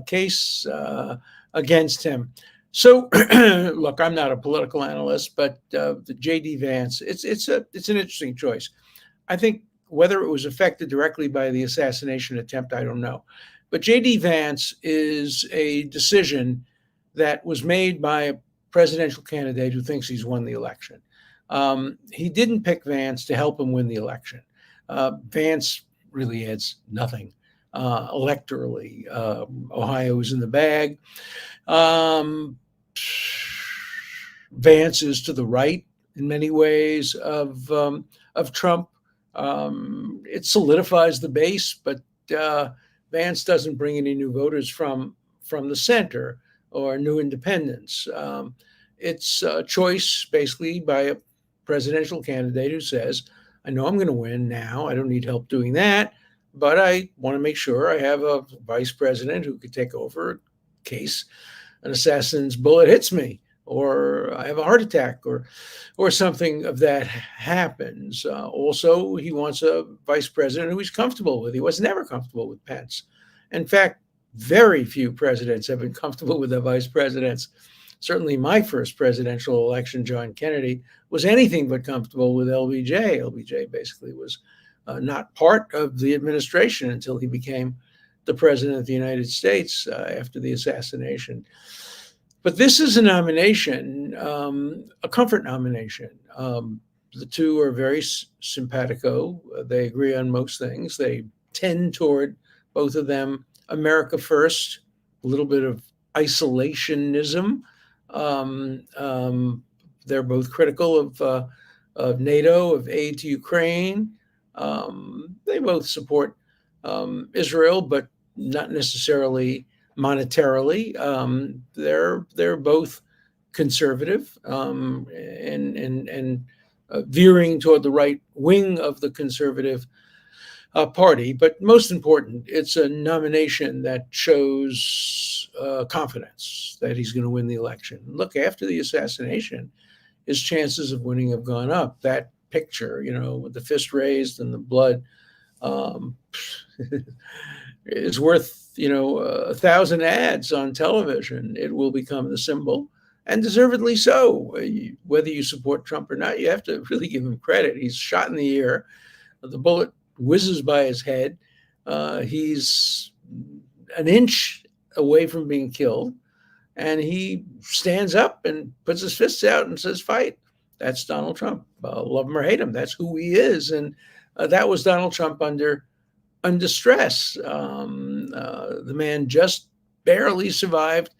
case against him. So, look, I'm not a political analyst, but the J.D. Vance, it's an interesting choice. I think whether it was affected directly by the assassination attempt, I don't know. But J.D. Vance is a decision that was made by a presidential candidate who thinks he's won the election. He didn't pick Vance to help him win the election. Vance really adds nothing electorally. Ohio is in the bag. Vance is to the right in many ways of Trump. It solidifies the base, but Vance doesn't bring any new voters from the center or new independents. It's a choice basically by a presidential candidate who says, I know I'm going to win now. I don't need help doing that, but I want to make sure I have a vice president who could take over in case an assassin's bullet hits me, or I have a heart attack, or something of that happens. Also, he wants a vice president who he's comfortable with. He was never comfortable with Pence. In fact, very few presidents have been comfortable with their vice presidents. Certainly my first presidential election, John Kennedy, was anything but comfortable with LBJ. LBJ basically was not part of the administration until he became the president of the United States after the assassination. But this is a nomination, a comfort nomination. The two are very simpatico. They agree on most things. They tend toward, both of them, America first, a little bit of isolationism. They're both critical of NATO, of aid to Ukraine. They both support Israel, but not necessarily monetarily. They're both conservative and veering toward the right wing of the conservative party. But most important, it's a nomination that shows confidence that he's going to win the election. Look, after the assassination, his chances of winning have gone up. That picture, with the fist raised and the blood, is worth 1,000 ads on television. It will become the symbol, and deservedly so. Whether you support Trump or not, you have to really give him credit. He's shot in the ear. The bullet whizzes by his head. He's an inch away from being killed, and he stands up and puts his fists out and says, fight. That's Donald Trump. Love him or hate him. That's who he is. And that was Donald Trump under stress. The man just barely survived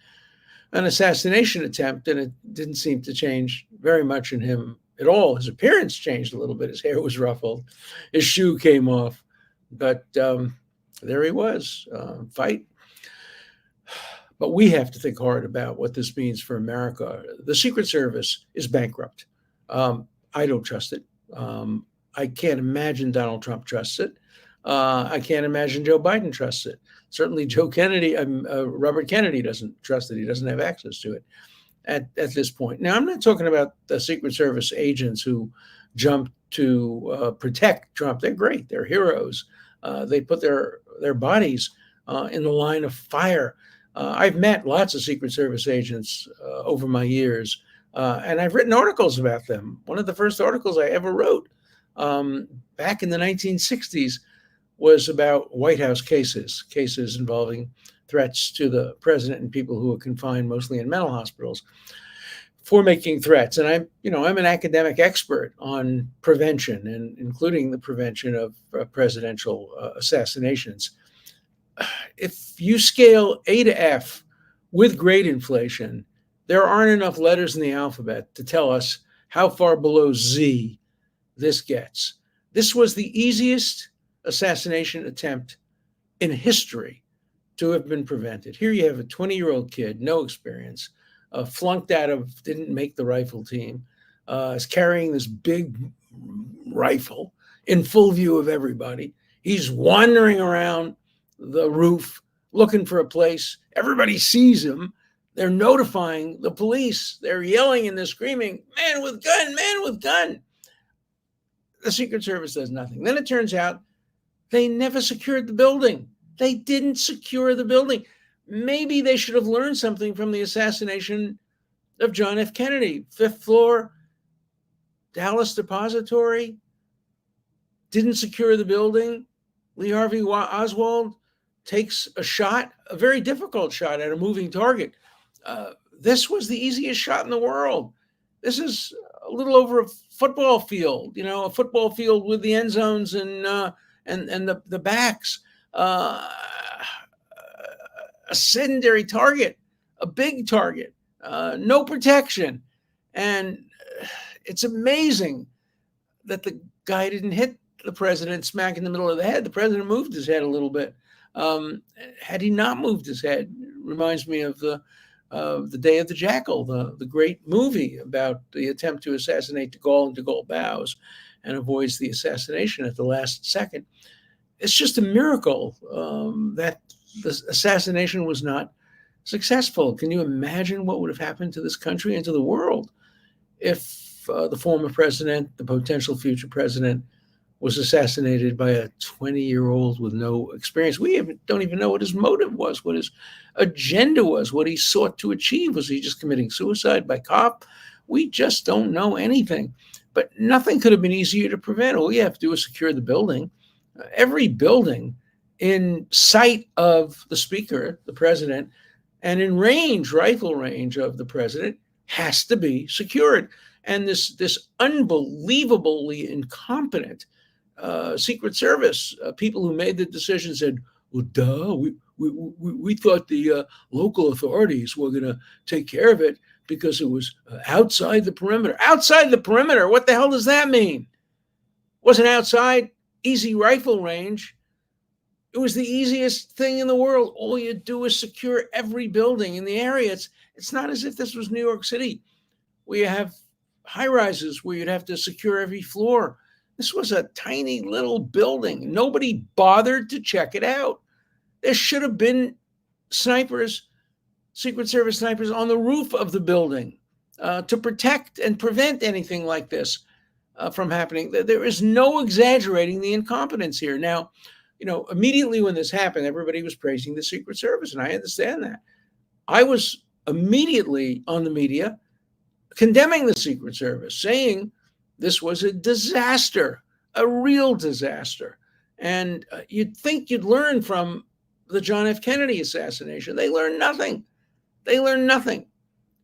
an assassination attempt, and it didn't seem to change very much in him at all. His appearance changed a little bit. His hair was ruffled. His shoe came off. But there he was, fight. But we have to think hard about what this means for America. The Secret Service is bankrupt. I don't trust it. I can't imagine Donald Trump trusts it. I can't imagine Joe Biden trusts it. Certainly Robert Kennedy doesn't trust it. He doesn't have access to it at this point. Now, I'm not talking about the Secret Service agents who jumped to protect Trump. They're great. They're heroes. They put their bodies in the line of fire. I've met lots of Secret Service agents over my years, and I've written articles about them. One of the first articles I ever wrote back in the 1960s was about White House cases involving threats to the president and people who are confined mostly in mental hospitals for making threats. And I'm an academic expert on prevention, and including the prevention of presidential assassinations. If you scale A to F with grade inflation, there aren't enough letters in the alphabet to tell us how far below Z this gets. This was the easiest assassination attempt in history to have been prevented. Here you have a 20-year-old kid, no experience, flunked out of, didn't make the rifle team, is carrying this big rifle in full view of everybody. He's wandering around the roof looking for a place. Everybody sees him. They're notifying the police. They're yelling and they're screaming, man with gun, man with gun. The Secret Service does nothing. Then it turns out they never secured the building. They didn't secure the building. Maybe they should have learned something from the assassination of John F. Kennedy. Fifth floor, Dallas Depository, didn't secure the building. Lee Harvey Oswald takes a shot, a very difficult shot at a moving target. This was the easiest shot in the world. This is a little over a football field, a football field with the end zones and the backs. A secondary target, a big target, no protection. And it's amazing that the guy didn't hit the president smack in the middle of the head. The president moved his head a little bit. Had he not moved his head, it reminds me of the Day of the Jackal, the great movie about the attempt to assassinate de Gaulle, and de Gaulle bows and avoids the assassination at the last second. It's just a miracle that the assassination was not successful. Can you imagine what would have happened to this country and to the world if the former president, the potential future president, was assassinated by a 20-year-old with no experience? We don't even know what his motive was, what his agenda was, what he sought to achieve. Was he just committing suicide by cop? We just don't know anything. But nothing could have been easier to prevent. All you have to do is secure the building. Every building in sight of the speaker, the president, and in range, rifle range of the president, has to be secured. And this unbelievably incompetent Secret Service people who made the decision said, "Well, duh, we thought the local authorities were going to take care of it because it was outside the perimeter." Outside the perimeter? What the hell does that mean? Wasn't outside easy rifle range. It was the easiest thing in the world. All you do is secure every building in the area. It's not as if this was New York City, where you have high rises where you'd have to secure every floor. This was a tiny little building. Nobody bothered to check it out. There should have been snipers, Secret Service snipers, on the roof of the building to protect and prevent anything like this from happening. There is no exaggerating the incompetence here. Now, immediately when this happened, everybody was praising the Secret Service, and I understand that. I was immediately on the media condemning the Secret Service, saying this was a disaster, a real disaster. And you'd think you'd learn from the John F. Kennedy assassination. They learned nothing. They learned nothing.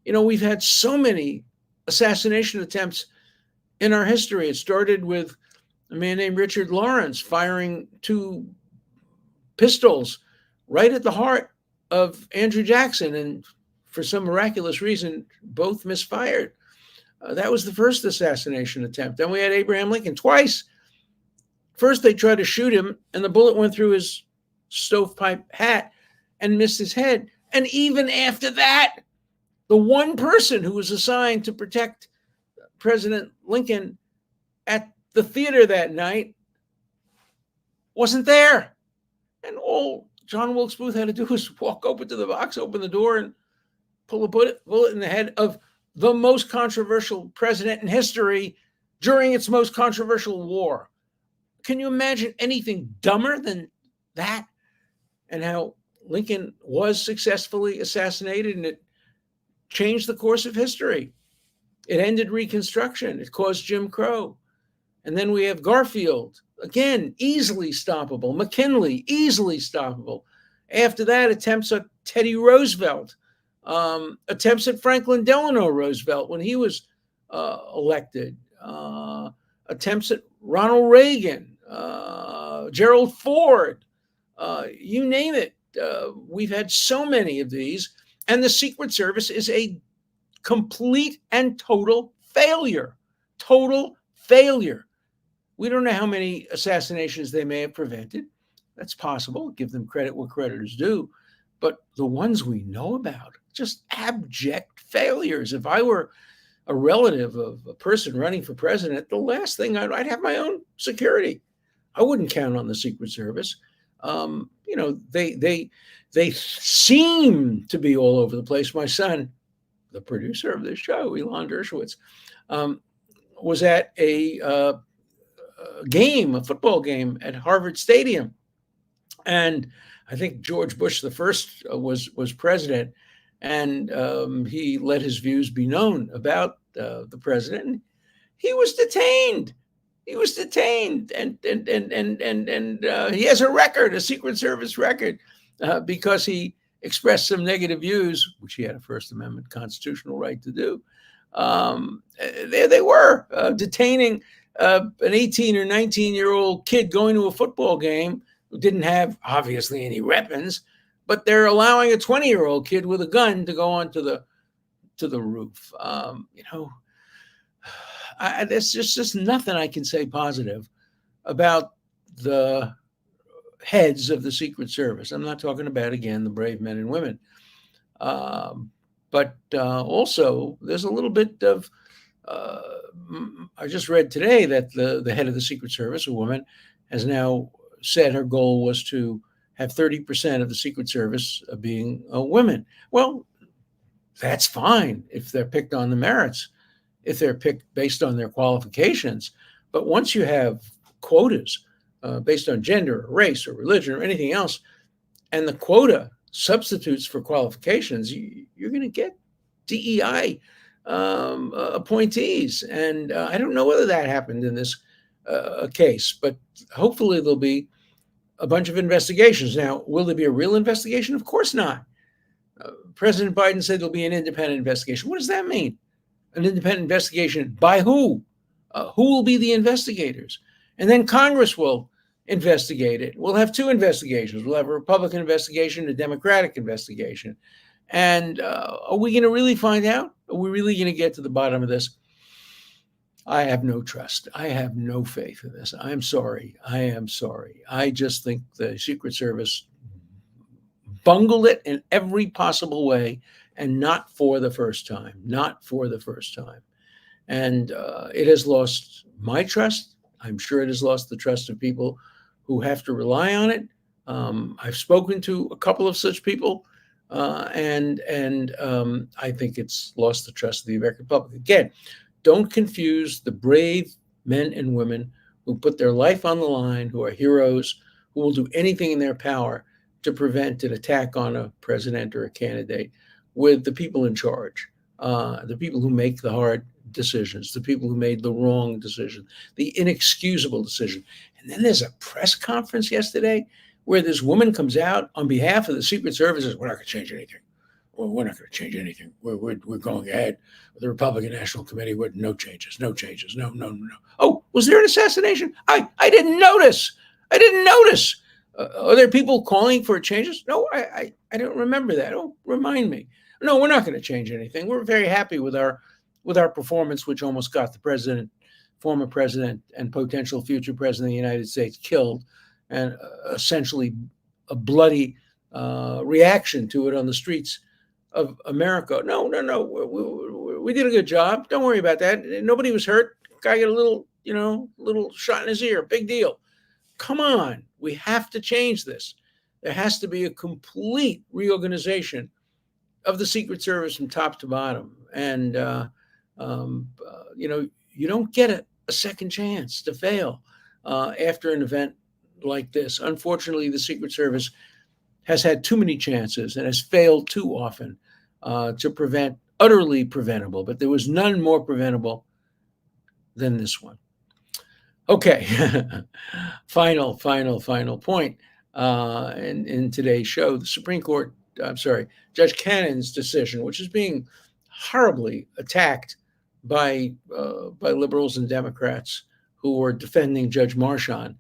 We've had so many assassination attempts in our history. It started with a man named Richard Lawrence firing 2 pistols right at the heart of Andrew Jackson. And for some miraculous reason, both misfired. That was the first assassination attempt. Then we had Abraham Lincoln twice. First, they tried to shoot him, and the bullet went through his stovepipe hat and missed his head. And even after that, the one person who was assigned to protect President Lincoln at the theater that night wasn't there. And all John Wilkes Booth had to do was walk over to the box, open the door, and pull a bullet in the head of the most controversial president in history during its most controversial war. Can you imagine anything dumber than that? And how Lincoln was successfully assassinated, and it changed the course of history. It ended Reconstruction. It caused Jim Crow. And then we have Garfield, again, easily stoppable. McKinley, easily stoppable. After that, attempts at Teddy Roosevelt, attempts at Franklin Delano Roosevelt when he was elected, attempts at Ronald Reagan, Gerald Ford, you name it. We've had so many of these, and the Secret Service is a complete and total failure. Total failure. We don't know how many assassinations they may have prevented. That's possible. Give them credit where credit is due. But the ones we know about, just abject failures. If I were a relative of a person running for president, the last thing I'd have my own security. I wouldn't count on the Secret Service. They seem to be all over the place. My son, the producer of this show, Alan Dershowitz, was at a football game at Harvard Stadium. And I think George Bush the first was president, and he let his views be known about the president. And he was detained. He was detained, and he has a record, a Secret Service record, because he expressed some negative views, which he had a First Amendment constitutional right to do. There they were, detaining an 18 or 19-year-old kid going to a football game who didn't have obviously any weapons, but they're allowing a 20-year-old kid with a gun to go onto the roof. There's just nothing I can say positive about the heads of the Secret Service. I'm not talking about, again, the brave men and women. But also, there's a little bit of, I just read today that the head of the Secret Service, a woman, has now said her goal was to have 30% of the Secret Service being women. Well, that's fine if they're picked on the merits, if they're picked based on their qualifications. But once you have quotas based on gender or race or religion or anything else, and the quota substitutes for qualifications, you're going to get DEI appointees. And I don't know whether that happened in this case, but hopefully there'll be a bunch of investigations. Now, will there be a real investigation? Of course not. President Biden said there'll be an independent investigation. What does that mean? An independent investigation by who? Who will be the investigators? And then Congress will investigate it. We'll have two investigations. We'll have a Republican investigation, a Democratic investigation. And are we going to really find out? Are we really going to get to the bottom of this? I have no trust. I have no faith in this. I'm sorry. I am sorry. I just think the Secret Service bungled it in every possible way, and not for the first time. Not for the first time. And it has lost my trust. I'm sure it has lost the trust of people who have to rely on it. I've spoken to a couple of such people, and I think it's lost the trust of the American public. Again, don't confuse the brave men and women who put their life on the line, who are heroes, who will do anything in their power to prevent an attack on a president or a candidate, with the people in charge, the people who make the hard decisions, the people who made the wrong decision, the inexcusable decision. And then there's a press conference yesterday where this woman comes out on behalf of the Secret Service and says, we're not going to change anything. Well, we're not going to change anything. We're going ahead with the Republican National Committee with no changes. No. Oh, was there an assassination? I didn't notice. Are there people calling for changes? No, I don't remember that. Oh, remind me. No, we're not going to change anything. We're very happy with our performance, which almost got the president, former president, and potential future president of the United States killed, and essentially a bloody reaction to it on the streets of America. No. We did a good job. Don't worry about that. Nobody was hurt. Guy got a little shot in his ear. Big deal. Come on. We have to change this. There has to be a complete reorganization of the Secret Service from top to bottom. And, you don't get a second chance to fail after an event like this. Unfortunately, the Secret Service has had too many chances and has failed too often to prevent utterly preventable, but there was none more preventable than this one. Okay, final point in today's show. The Supreme Court, Judge Cannon's decision, which is being horribly attacked by liberals and Democrats who were defending Judge Marchant.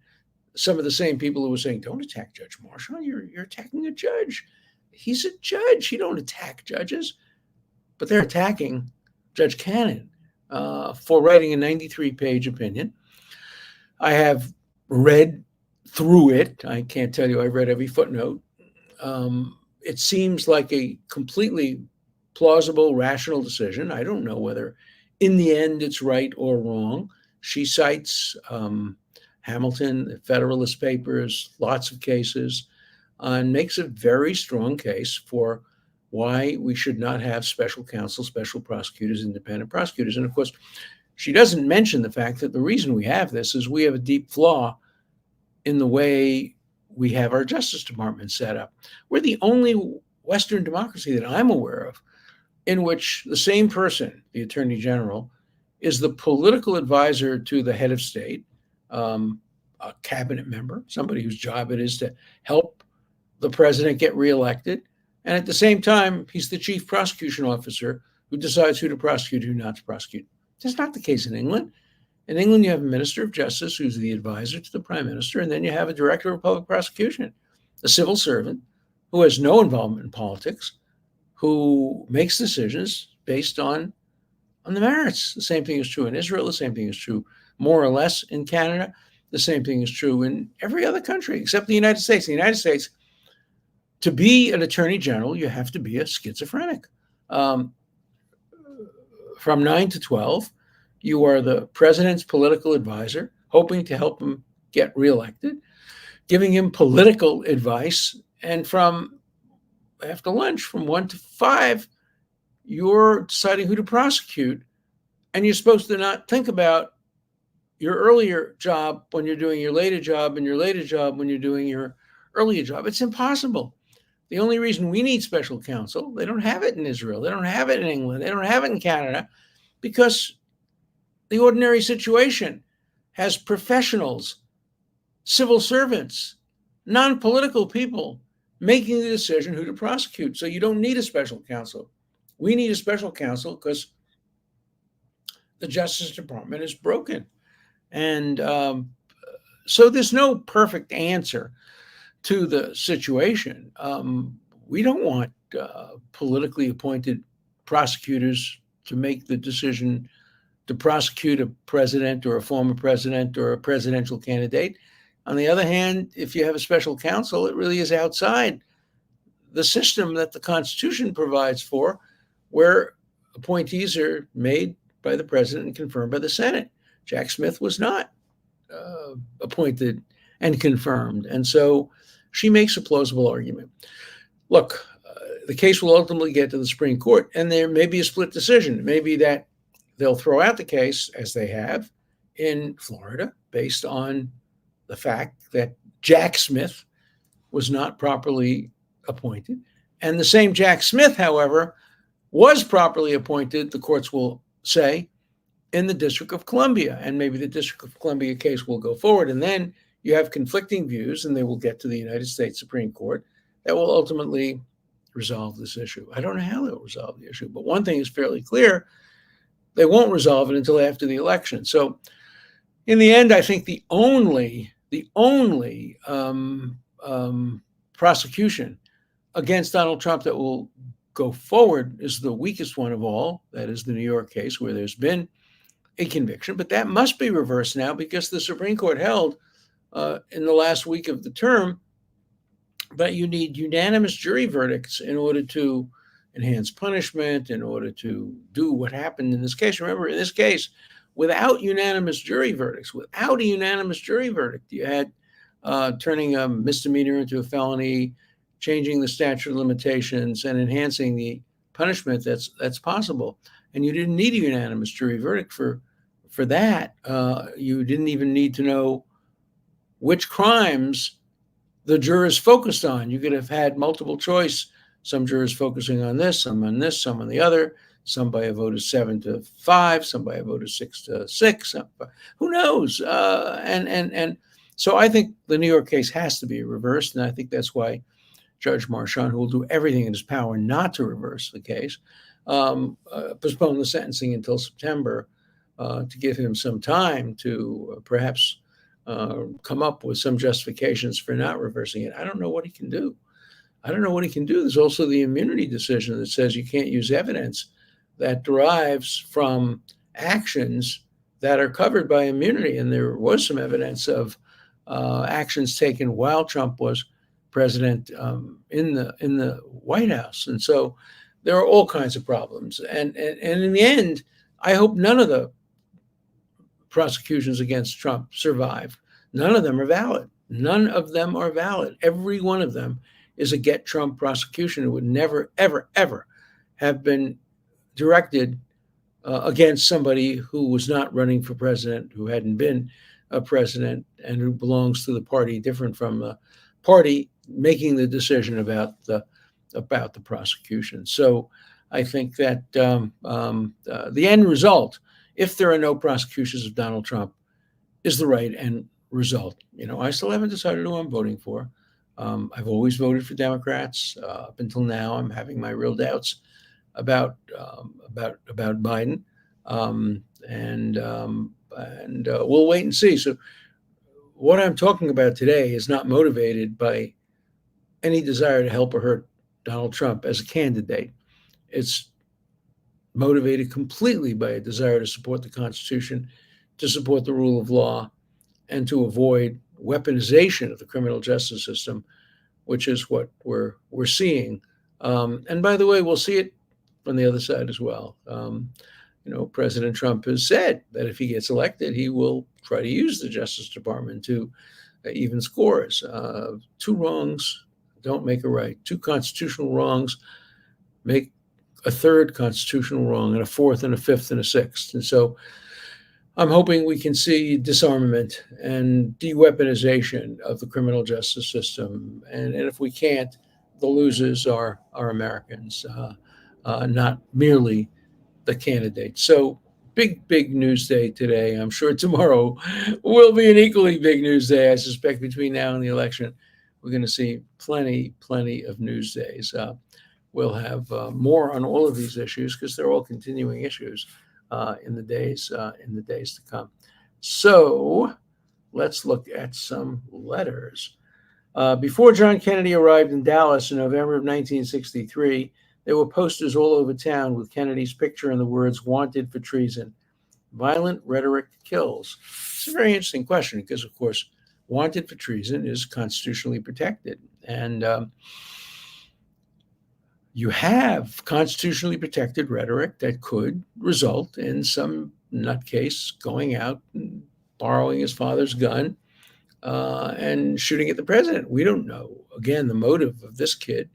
Some of the same people who were saying, don't attack Judge Marchant, you're attacking a judge. He's a judge. You don't attack judges. But they're attacking Judge Cannon for writing a 93-page opinion. I have read through it. I can't tell you I've read every footnote. It seems like a completely plausible, rational decision. I don't know whether in the end it's right or wrong. She cites Hamilton, the Federalist Papers, lots of cases, and makes a very strong case for why we should not have special counsel, special prosecutors, independent prosecutors. And of course, she doesn't mention the fact that the reason we have this is we have a deep flaw in the way we have our Justice Department set up. We're the only Western democracy that I'm aware of in which the same person, the Attorney General, is the political advisor to the head of state, a cabinet member, somebody whose job it is to help the president get reelected. And at the same time, he's the chief prosecution officer who decides who to prosecute, who not to prosecute. That's not the case in England. In England, you have a minister of justice who's the advisor to the prime minister, and then you have a director of public prosecution, a civil servant who has no involvement in politics, who makes decisions based on the merits. The same thing is true in Israel. The same thing is true more or less in Canada. The same thing is true in every other country except the United States. In the United States, to be an attorney general, you have to be a schizophrenic. From 9 to 12, you are the president's political advisor, hoping to help him get reelected, giving him political advice. And from after lunch, from 1 to 5, you're deciding who to prosecute. And you're supposed to not think about your earlier job when you're doing your later job, and your later job when you're doing your earlier job. It's impossible. The only reason we need special counsel, they don't have it in Israel, they don't have it in England, they don't have it in Canada, because the ordinary situation has professionals, civil servants, non-political people making the decision who to prosecute. So you don't need a special counsel. We need a special counsel because the Justice Department is broken. And so there's no perfect answer to the situation. We don't want politically appointed prosecutors to make the decision to prosecute a president or a former president or a presidential candidate. On the other hand, if you have a special counsel, it really is outside the system that the Constitution provides for, where appointees are made by the president and confirmed by the Senate. Jack Smith was not appointed and confirmed. And so she makes a plausible argument. Look, the case will ultimately get to the Supreme Court, and there may be a split decision. It may be that they'll throw out the case, as they have in Florida, based on the fact that Jack Smith was not properly appointed. And the same Jack Smith, however, was properly appointed, the courts will say, in the District of Columbia. And maybe the District of Columbia case will go forward. And then you have conflicting views, and they will get to the United States Supreme Court that will ultimately resolve this issue. I don't know how they'll resolve the issue, but one thing is fairly clear: they won't resolve it until after the election. So in the end, I think the only prosecution against Donald Trump that will go forward is the weakest one of all. That is the New York case, where there's been a conviction, but that must be reversed now, because the Supreme Court held in the last week of the term that you need unanimous jury verdicts in order to enhance punishment, in order to do what happened in this case. Remember, in this case, without unanimous jury verdicts, you had turning a misdemeanor into a felony, changing the statute of limitations, and enhancing the punishment that's possible. And you didn't need a unanimous jury verdict for that. You didn't even need to know which crimes the jurors focused on. You could have had multiple choice, some jurors focusing on this, some on this, some on the other, some by a vote of 7-5, some by a vote of 6-6. Who knows? And so I think the New York case has to be reversed, and I think that's why Judge Marchand, who will do everything in his power not to reverse the case, postpone the sentencing until September to give him some time to perhaps come up with some justifications for not reversing it. I don't know what he can do. There's also the immunity decision that says you can't use evidence that derives from actions that are covered by immunity. And there was some evidence of actions taken while Trump was president in the White House. And so there are all kinds of problems. And in the end, I hope none of the prosecutions against Trump survive. None of them are valid. Every one of them is a get Trump prosecution. It would never, ever, ever have been directed against somebody who was not running for president, who hadn't been a president, and who belongs to the party different from party making the decision about the prosecution. So I think that the end result, if there are no prosecutions of Donald Trump, is the right end result. I still haven't decided who I'm voting for. I've always voted for Democrats. Up until now, I'm having my real doubts about Biden, and we'll wait and see. So, what I'm talking about today is not motivated by any desire to help or hurt Donald Trump as a candidate. It's motivated completely by a desire to support the Constitution, to support the rule of law, and to avoid weaponization of the criminal justice system, which is what we're seeing. And by the way, we'll see it on the other side as well. President Trump has said that if he gets elected, he will try to use the Justice Department to even scores. Two wrongs don't make a right. Two constitutional wrongs make a third constitutional wrong, and a fourth, and a fifth, and a sixth. And so I'm hoping we can see disarmament and de-weaponization of the criminal justice system. And if we can't, the losers are Americans, not merely the candidates. So big news day today. I'm sure tomorrow will be an equally big news day. I suspect between now and the election, we're going to see plenty of news days. We'll have more on all of these issues because they're all continuing issues in the days to come. So let's look at some letters. Before John Kennedy arrived in Dallas in November of 1963, there were posters all over town with Kennedy's picture and the words "Wanted for treason." Violent rhetoric kills. It's a very interesting question because, of course, wanted for treason is constitutionally protected. And you have constitutionally protected rhetoric that could result in some nutcase going out and borrowing his father's gun and shooting at the president. We don't know. Again, the motive of this kid,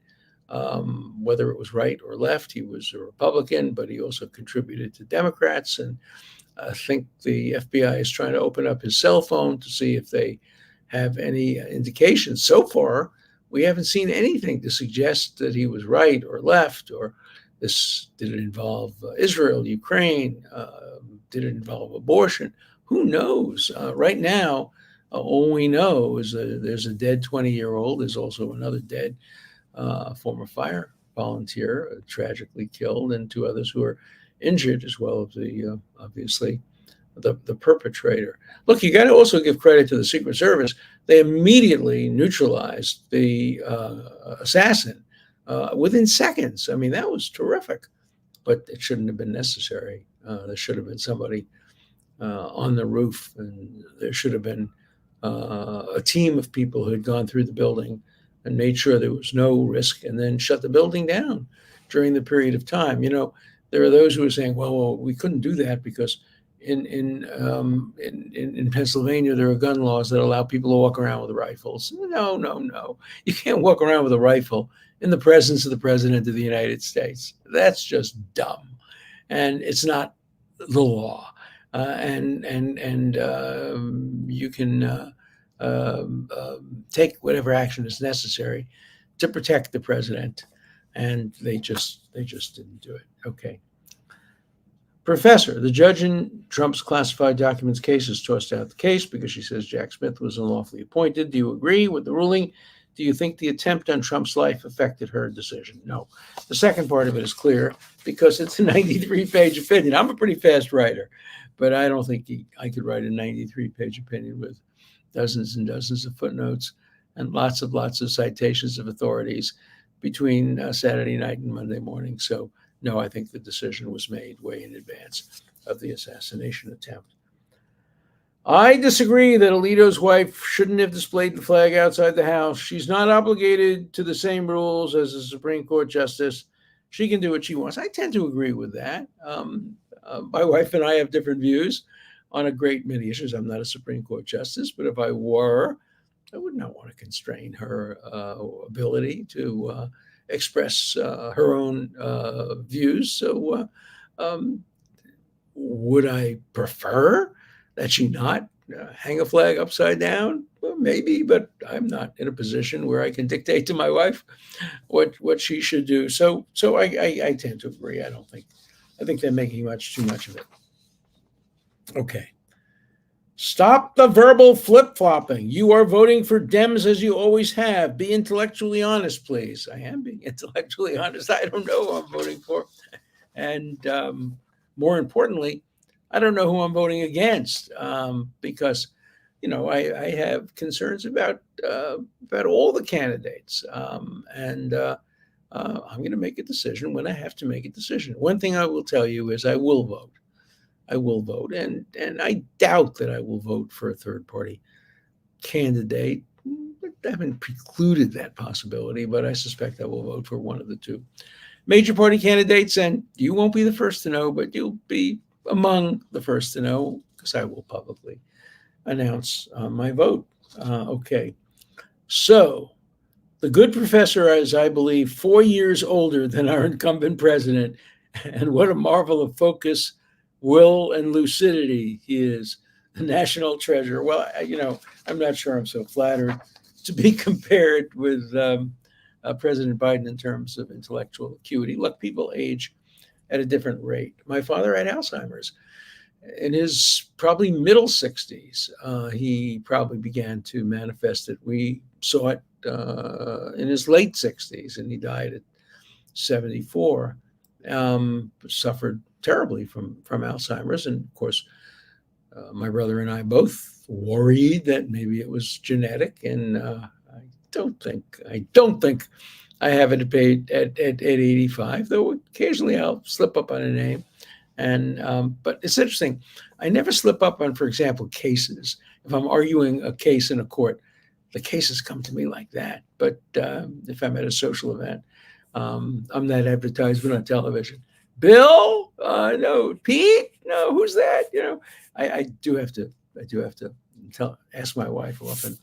whether it was right or left. He was a Republican, but he also contributed to Democrats. And I think the FBI is trying to open up his cell phone to see if they have any indications. So far, we haven't seen anything to suggest that he was right or left, or this did it involve Israel, Ukraine? Did it involve abortion? Who knows? Right now, all we know is there's a dead 20-year-old. There's also another dead former fire volunteer, tragically killed, and two others who are injured, as well as obviously the perpetrator. Look, you got to also give credit to the Secret Service. They immediately neutralized the assassin within seconds. I mean, that was terrific, but it shouldn't have been necessary. There should have been somebody on the roof, and there should have been a team of people who had gone through the building and made sure there was no risk, and then shut the building down during the period of time. There are those who are saying, well, we couldn't do that because in Pennsylvania, there are gun laws that allow people to walk around with rifles. No. You can't walk around with a rifle in the presence of the President of the United States. That's just dumb. And it's not the law. You can take whatever action is necessary to protect the president. And they just didn't do it. Okay. Professor, the judge in Trump's classified documents case has tossed out the case because she says Jack Smith was unlawfully appointed. Do you agree with the ruling? Do you think the attempt on Trump's life affected her decision? No. The second part of it is clear because it's a 93-page opinion. I'm a pretty fast writer, but I don't think I could write a 93-page opinion with dozens and dozens of footnotes and lots of citations of authorities between Saturday night and Monday morning. So, no, I think the decision was made way in advance of the assassination attempt. I disagree that Alito's wife shouldn't have displayed the flag outside the house. She's not obligated to the same rules as a Supreme Court justice. She can do what she wants. I tend to agree with that. My wife and I have different views on a great many issues. I'm not a Supreme Court justice, but if I were, I would not want to constrain her ability to express her own views. So would I prefer that she not hang a flag upside down? Well, maybe, but I'm not in a position where I can dictate to my wife what she should do. So I tend to agree. I think they're making too much of it. Okay. Stop the verbal flip flopping. You are voting for Dems as you always have. Be intellectually honest, please. I am being intellectually honest. I don't know who I'm voting for. And more importantly, I don't know who I'm voting against because, I have concerns about all the candidates. I'm going to make a decision when I have to make a decision. One thing I will tell you is I will vote. I will vote, and I doubt that I will vote for a third party candidate. I haven't precluded that possibility, but I suspect I will vote for one of the two major party candidates, and you won't be the first to know, but you'll be among the first to know because I will publicly announce my vote. Okay, so the good professor is, I believe, 4 years older than our incumbent president, and what a marvel of focus, will, and lucidity he is. A national treasure. Well, I'm not sure I'm so flattered to be compared with President Biden in terms of intellectual acuity. Look, people age at a different rate. My father had Alzheimer's. In his probably middle 60s, he probably began to manifest it. We saw it in his late 60s, and he died at 74. Suffered terribly from Alzheimer's, and of course, my brother and I both worried that maybe it was genetic, and I don't think I have it at 85, though occasionally I'll slip up on a name. And but it's interesting. I never slip up on, for example, cases. If I'm arguing a case in a court, the cases come to me like that. But if I'm at a social event, I'm that advertisement on television. Bill? No. Pete? No. Who's that? I do have to ask my wife often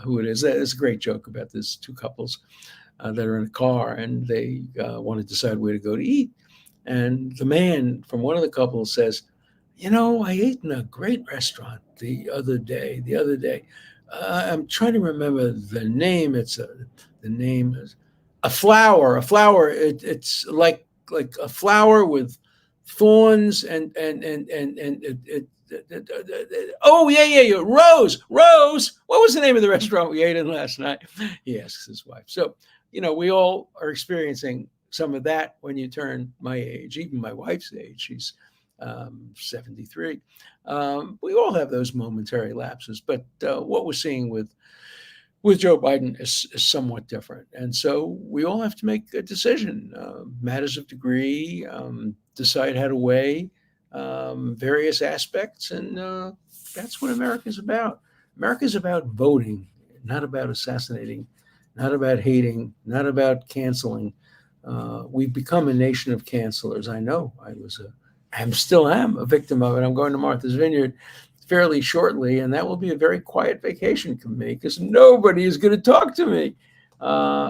who it is. There's a great joke about this two couples that are in a car, and they want to decide where to go to eat. And the man from one of the couples says, I ate in a great restaurant the other day. I'm trying to remember the name. The name is a flower. It's like a flower with thorns and oh yeah. Rose. What was the name of the restaurant we ate in last night? He asks his wife. So we all are experiencing some of that when you turn my age, even my wife's age. She's 73. We all have those momentary lapses, but what we're seeing with Joe Biden is somewhat different. And so we all have to make a decision, matters of degree, decide how to weigh various aspects. And that's what America's about. America's about voting, not about assassinating, not about hating, not about canceling. We've become a nation of cancelers. I know I still am a victim of it. I'm going to Martha's Vineyard fairly shortly, and that will be a very quiet vacation for me because nobody is going to talk to me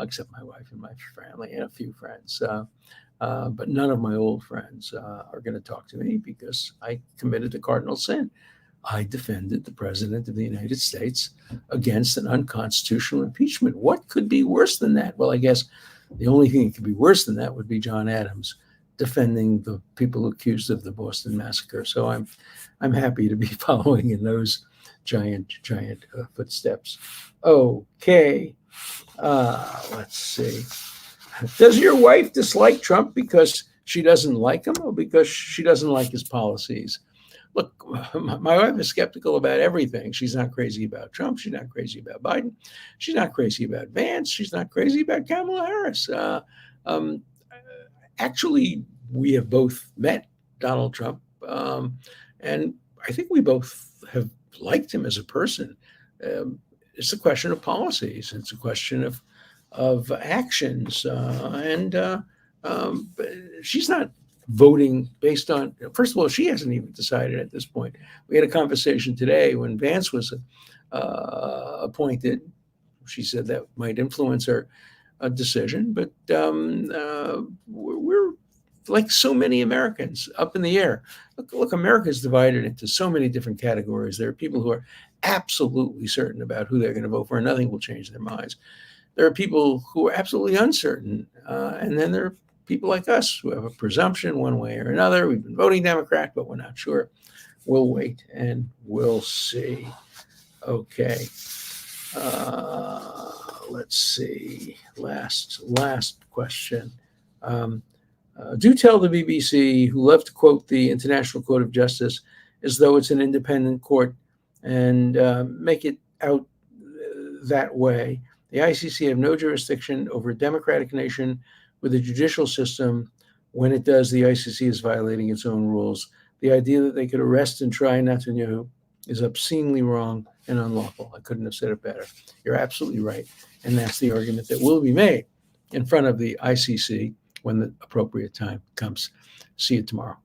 except my wife and my family and a few friends. But none of my old friends are going to talk to me because I committed the cardinal sin. I defended the president of the United States against an unconstitutional impeachment. What could be worse than that? Well, I guess the only thing that could be worse than that would be John Adams defending the people accused of the Boston Massacre. So I'm happy to be following in those giant footsteps. Okay, let's see. Does your wife dislike Trump because she doesn't like him, or because she doesn't like his policies? Look, my wife is skeptical about everything. She's not crazy about Trump. She's not crazy about Biden. She's not crazy about Vance. She's not crazy about Kamala Harris. Actually, we have both met Donald Trump, and I think we both have liked him as a person. It's a question of policies. It's a question of actions, and she's not voting based on. First of all, she hasn't even decided at this point. We had a conversation today when Vance was appointed. She said that might influence her decision, but we're like so many Americans, up in the air. Look, America is divided into so many different categories. There are people who are absolutely certain about who they're going to vote for, and nothing will change their minds. There are people who are absolutely uncertain, and then there are people like us who have a presumption one way or another. We've been voting Democrat, but we're not sure. We'll wait and we'll see. Okay. Let's see. Last question. Do tell the BBC, who love to quote the International Court of Justice as though it's an independent court, and make it out that way. The ICC have no jurisdiction over a democratic nation with a judicial system. When it does, the ICC is violating its own rules. The idea that they could arrest and try Netanyahu is obscenely wrong and unlawful. I couldn't have said it better. You're absolutely right. And that's the argument that will be made in front of the ICC when the appropriate time comes. See you tomorrow.